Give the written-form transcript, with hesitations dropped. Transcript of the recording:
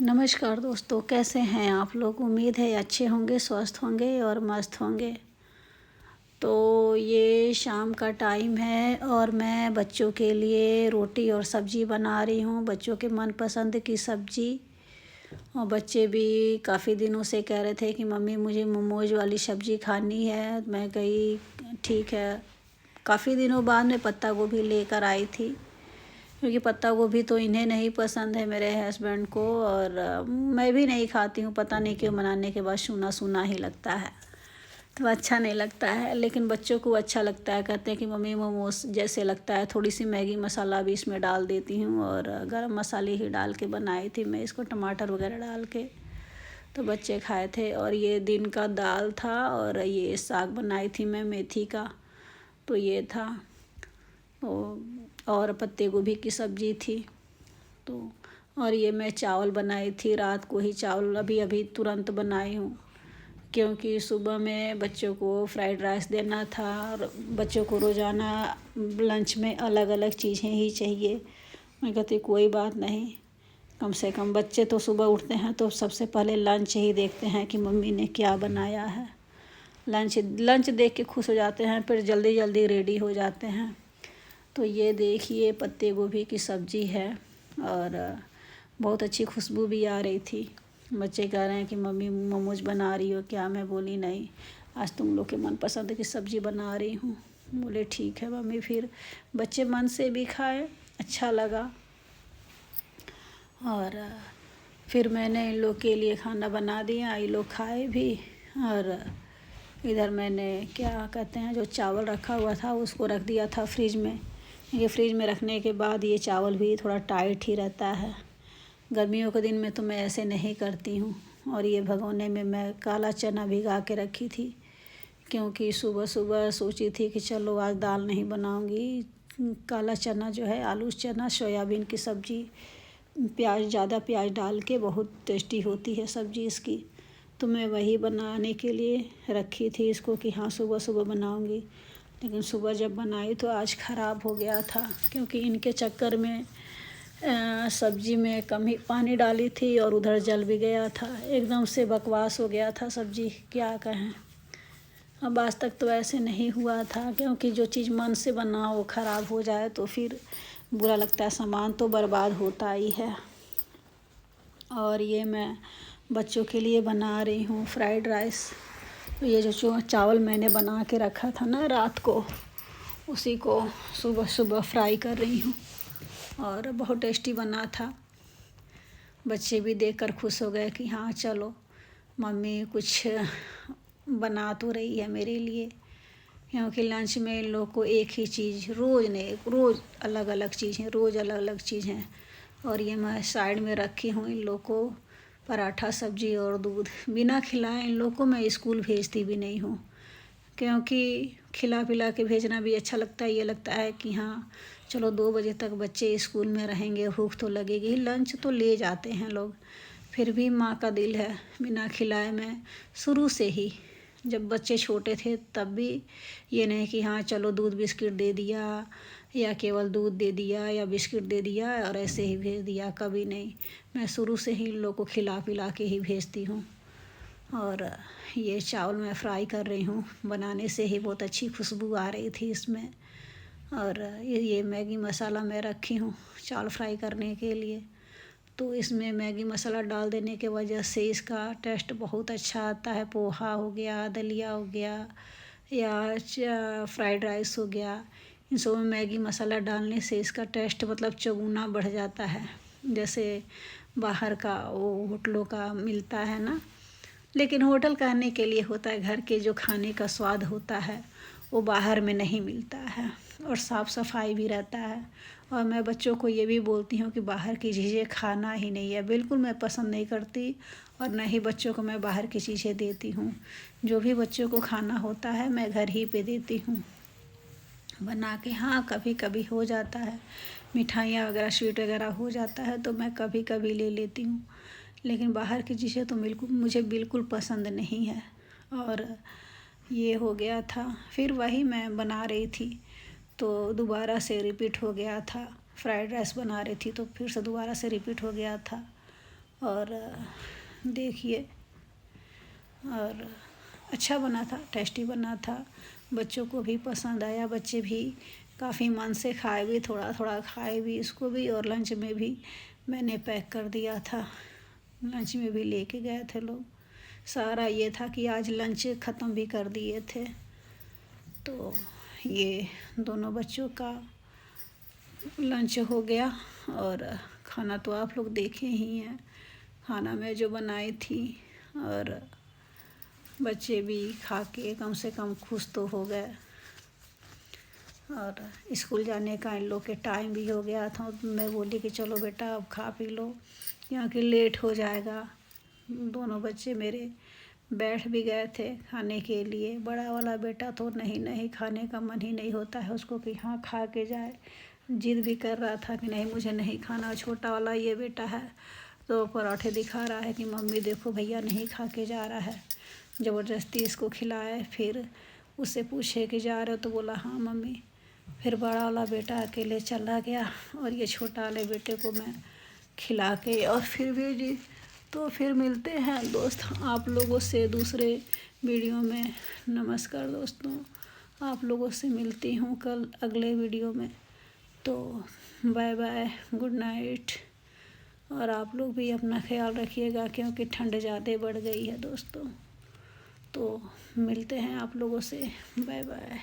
नमस्कार दोस्तों, कैसे हैं आप लोग। उम्मीद है अच्छे होंगे, स्वस्थ होंगे और मस्त होंगे। तो ये शाम का टाइम है और मैं बच्चों के लिए रोटी और सब्ज़ी बना रही हूँ, बच्चों के मनपसंद की सब्ज़ी। और बच्चे भी काफ़ी दिनों से कह रहे थे कि मम्मी मुझे मोमोज वाली सब्ज़ी खानी है। मैं कही ठीक है। काफ़ी दिनों बाद मैं पत्ता गोभी लेकर आई थी, क्योंकि पत्ता गोभी तो इन्हें नहीं पसंद है, मेरे हस्बैंड को, और मैं भी नहीं खाती हूँ। पता नहीं क्यों, बनाने के बाद सूना सूना ही लगता है, तो अच्छा नहीं लगता है। लेकिन बच्चों को अच्छा लगता है, कहते हैं कि मम्मी मोमोज जैसे लगता है। थोड़ी सी मैगी मसाला भी इसमें डाल देती हूँ और गरम मसाले ही डाल के बनाई थी मैं इसको, टमाटर वगैरह डाल के। तो बच्चे खाए थे। और ये दिन का दाल था और ये साग बनाई थी मैं मेथी का, तो ये था। और पत्ते गोभी की सब्ज़ी थी। तो और ये मैं चावल बनाई थी, रात को ही चावल अभी अभी तुरंत बनाई हूँ, क्योंकि सुबह में बच्चों को फ्राइड राइस देना था और बच्चों को रोज़ाना लंच में अलग अलग चीज़ें ही चाहिए। मैं कहती कोई बात नहीं, कम से कम बच्चे तो सुबह उठते हैं तो सबसे पहले लंच ही देखते हैं कि मम्मी ने क्या बनाया है। लंच देख के खुश हो जाते हैं, फिर जल्दी जल्दी रेडी हो जाते हैं। तो ये देखिए पत्ते गोभी की सब्ज़ी है और बहुत अच्छी खुशबू भी आ रही थी। बच्चे कह रहे हैं कि मम्मी मोमोज बना रही हो क्या। मैं बोली नहीं, आज तुम लोग के मनपसंद की सब्ज़ी बना रही हूँ। बोले ठीक है मम्मी। फिर बच्चे मन से भी खाए, अच्छा लगा। और फिर मैंने इन लोग के लिए खाना बना दिया, ये लोग खाए भी। और इधर मैंने क्या कहते हैं, जो चावल रखा हुआ था उसको रख दिया था फ्रिज में। ये फ्रिज में रखने के बाद ये चावल भी थोड़ा टाइट ही रहता है। गर्मियों के दिन में तो मैं ऐसे नहीं करती हूँ। और ये भगोने में मैं काला चना भिगा के रखी थी, क्योंकि सुबह सुबह सोची थी कि चलो आज दाल नहीं बनाऊँगी। काला चना जो है, आलू चना सोयाबीन की सब्ज़ी, प्याज ज़्यादा प्याज डाल के बहुत टेस्टी होती है सब्ज़ी इसकी। तो मैं वही बनाने के लिए रखी थी इसको कि हाँ सुबह सुबह बनाऊँगी। लेकिन सुबह जब बनाई तो आज ख़राब हो गया था, क्योंकि इनके चक्कर में सब्ज़ी में कम ही पानी डाली थी और उधर जल भी गया था। एकदम से बकवास हो गया था सब्ज़ी, क्या कहें। अब आज तक तो ऐसे नहीं हुआ था, क्योंकि जो चीज़ मन से बनाओ वो ख़राब हो जाए तो फिर बुरा लगता है, सामान तो बर्बाद होता ही है। और ये मैं बच्चों के लिए बना रही हूँ फ्राइड राइस। तो ये जो चावल मैंने बना के रखा था ना रात को, उसी को सुबह सुबह फ्राई कर रही हूँ और बहुत टेस्टी बना था। बच्चे भी देखकर खुश हो गए कि हाँ चलो मम्मी कुछ बना तो रही है मेरे लिए। क्योंकि लंच में इन लोग को एक ही चीज़ रोज़ नहीं, रोज़ अलग अलग चीज़ें, रोज़ अलग अलग चीज़ें। और ये मैं साइड में रखी हूँ इन लोग को पराठा, सब्ज़ी और दूध। बिना खिलाए इन लोग को मैं स्कूल भेजती भी नहीं हूँ, क्योंकि खिला पिला के भेजना भी अच्छा लगता है। ये लगता है कि हाँ चलो 2 बजे तक बच्चे स्कूल में रहेंगे, भूख तो लगेगी। लंच तो ले जाते हैं लोग, फिर भी माँ का दिल है बिना खिलाए। मैं शुरू से ही जब बच्चे छोटे थे तब भी ये नहीं कि हाँ चलो दूध बिस्किट दे दिया या केवल दूध दे दिया या बिस्किट दे दिया और ऐसे ही भेज दिया, कभी नहीं। मैं शुरू से ही इन लोग को खिला पिला के ही भेजती हूँ। और ये चावल मैं फ्राई कर रही हूँ, बनाने से ही बहुत अच्छी खुशबू आ रही थी इसमें। और ये मैगी मसाला मैं रखी हूँ चावल फ्राई करने के लिए। तो इसमें मैगी मसाला डाल देने के वजह से इसका टेस्ट बहुत अच्छा आता है। पोहा हो गया, दलिया हो गया या फ्राइड राइस हो गया, इन सब में मैगी मसाला डालने से इसका टेस्ट मतलब चौगुना बढ़ जाता है। जैसे बाहर का वो होटलों का मिलता है ना, लेकिन होटल कहने के लिए होता है, घर के जो खाने का स्वाद होता है वो बाहर में नहीं मिलता है। और साफ़ सफाई भी रहता है। और मैं बच्चों को ये भी बोलती हूँ कि बाहर की चीज़ें खाना ही नहीं है, बिल्कुल मैं पसंद नहीं करती। और न ही बच्चों को मैं बाहर की चीज़ें देती हूँ। जो भी बच्चों को खाना होता है मैं घर ही पे देती हूँ बना के। हाँ कभी कभी हो जाता है, मिठाइयाँ वगैरह स्वीट वगैरह हो जाता है तो मैं कभी कभी ले लेती हूँ, लेकिन बाहर की चीज़ें तो मुझे बिल्कुल पसंद नहीं है। और ये हो गया था, फिर वही मैं बना रही थी तो दोबारा से रिपीट हो गया था। फ्राइड राइस बना रही थी तो फिर से दोबारा से रिपीट हो गया था। और देखिए, और अच्छा बना था, टेस्टी बना था, बच्चों को भी पसंद आया, बच्चे भी काफ़ी मन से खाए भी, थोड़ा थोड़ा खाए भी इसको भी, और लंच में भी मैंने पैक कर दिया था, लंच में भी लेके गए थे लोग। सारा ये था कि आज लंच ख़त्म भी कर दिए थे। तो ये दोनों बच्चों का लंच हो गया, और खाना तो आप लोग देखे ही हैं, खाना मैं जो बनाई थी, और बच्चे भी खा के कम से कम खुश तो हो गए। और स्कूल जाने का इन लोग के टाइम भी हो गया था, तो मैं बोली कि चलो बेटा अब खा पी लो क्योंकि लेट हो जाएगा। दोनों बच्चे मेरे बैठ भी गए थे खाने के लिए। बड़ा वाला बेटा तो नहीं खाने का मन ही नहीं होता है उसको कि हाँ खा के जाए, जिद भी कर रहा था कि नहीं मुझे नहीं खाना। छोटा वाला ये बेटा है तो पराठे दिखा रहा है कि मम्मी देखो भैया नहीं खा के जा रहा है। ज़बरदस्ती इसको खिलाए, फिर उससे पूछे कि जा रहे हो, तो बोला हाँ मम्मी। फिर बड़ा वाला बेटा अकेले चला गया, और ये छोटा वाले बेटे को मैं खिला के और फिर भी जी। तो फिर मिलते हैं दोस्त आप लोगों से दूसरे वीडियो में। नमस्कार दोस्तों, आप लोगों से मिलती हूँ कल अगले वीडियो में। तो बाय बाय, गुड नाइट। और आप लोग भी अपना ख्याल रखिएगा क्योंकि ठंड ज़्यादा बढ़ गई है दोस्तों। तो मिलते हैं आप लोगों से, बाय बाय।